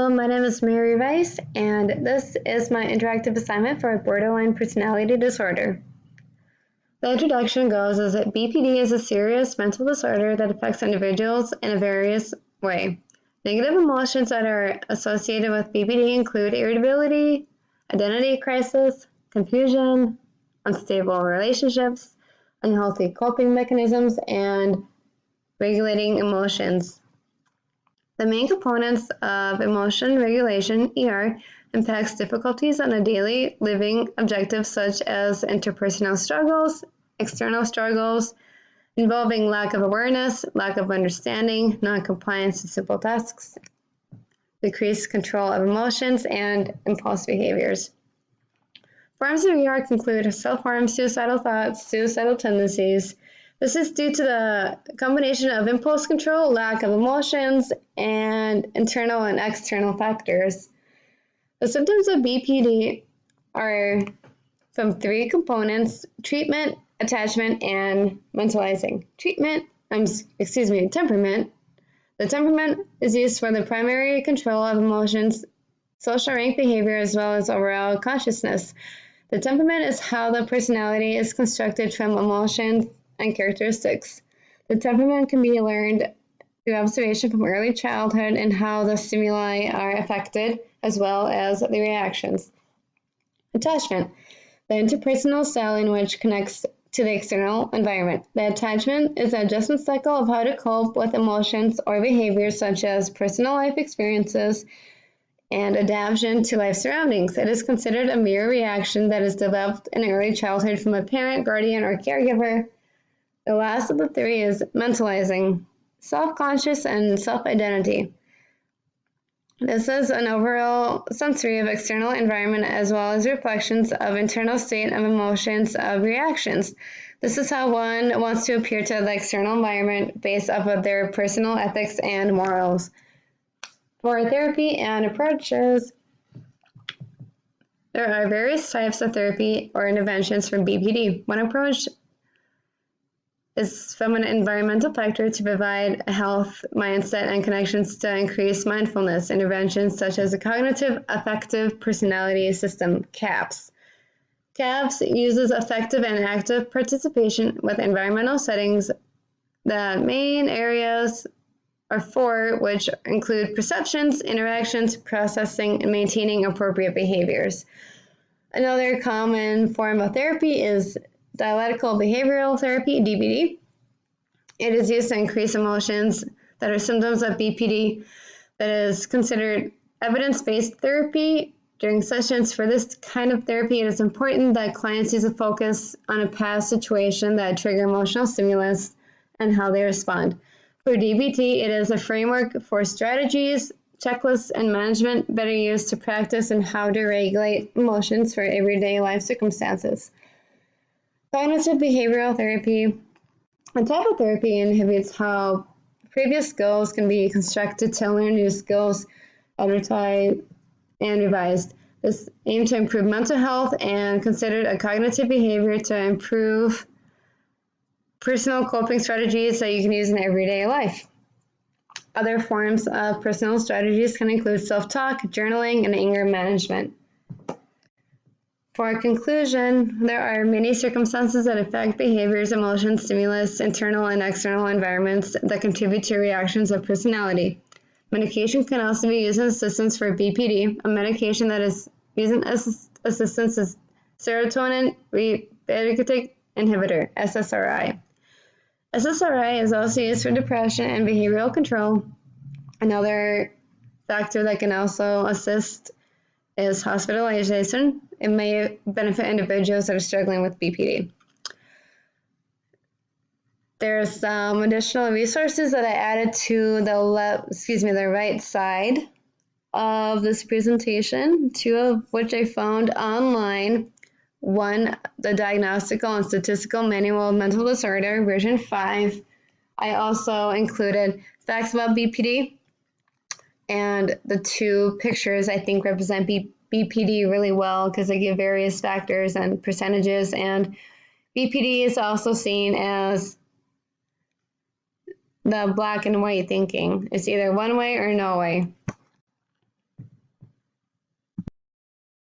Hello, my name is Mary Weiss, and this is my interactive assignment for borderline personality disorder. The introduction goes is that BPD is a serious mental disorder that affects individuals in a various way. Negative emotions that are associated with BPD include irritability, identity crisis, confusion, unstable relationships, unhealthy coping mechanisms, and regulating emotions. The main components of emotion regulation, ER, impacts difficulties on a daily living objectives such as interpersonal struggles, external struggles, involving lack of awareness, lack of understanding, non-compliance to simple tasks, decreased control of emotions, and impulse behaviors. Forms of ER include self-harm, suicidal thoughts, suicidal tendencies. This is due to the combination of impulse control, lack of emotions, and internal and external factors. The symptoms of BPD are from three components: treatment, attachment, and mentalizing. Temperament. The temperament is used for the primary control of emotions, social rank behavior, as well as overall consciousness. The temperament is how the personality is constructed from emotions and characteristics. The temperament can be learned through observation from early childhood and how the stimuli are affected, as well as the reactions. Attachment, the interpersonal style in which connects to the external environment. The attachment is the adjustment cycle of how to cope with emotions or behaviors such as personal life experiences and adaptation to life surroundings. It is considered a mirror reaction that is developed in early childhood from a parent, guardian, or caregiver. The last of the three is mentalizing, self-conscious and self-identity. This is an overall sensory of external environment as well as reflections of internal state of emotions of reactions. This is how one wants to appear to the external environment based off of their personal ethics and morals. For therapy and approaches, there are various types of therapy or interventions for BPD. One approach is from an environmental factor to provide a health mindset and connections to increase mindfulness. Interventions such as the Cognitive Affective Personality System, CAPS. CAPS uses effective and active participation with environmental settings. The main areas are four, which include perceptions, interactions, processing, and maintaining appropriate behaviors. Another common form of therapy is dialectical behavioral therapy, DBT. It is used to increase emotions that are symptoms of BPD that is considered evidence-based therapy. During sessions for this kind of therapy, it is important that clients use a focus on a past situation that trigger emotional stimulus and how they respond. For DBT, it is a framework for strategies, checklists, and management better used to practice and how to regulate emotions for everyday life circumstances. Cognitive behavioral therapy. A type of therapy inhibits how previous skills can be constructed to learn new skills, advertised, and revised. This aims to improve mental health and considered a cognitive behavior to improve personal coping strategies that you can use in everyday life. Other forms of personal strategies can include self-talk, journaling, and anger management. For conclusion, there are many circumstances that affect behaviors, emotions, stimulus, internal and external environments that contribute to reactions of personality. Medication can also be used as assistance for BPD. A medication that is used as assistance is serotonin reuptake inhibitor, SSRI. SSRI is also used for depression and behavioral control. Another factor that can also assist is hospitalization. It may benefit individuals that are struggling with BPD. There's some additional resources that I added to the right side of this presentation, two of which I found online. One, the Diagnostical and Statistical Manual of Mental Disorder, version 5. I also included facts about BPD, and the two pictures I think represent BPD really well because they give various factors and percentages, and BPD is also seen as the black and white thinking. It's either one way or no way.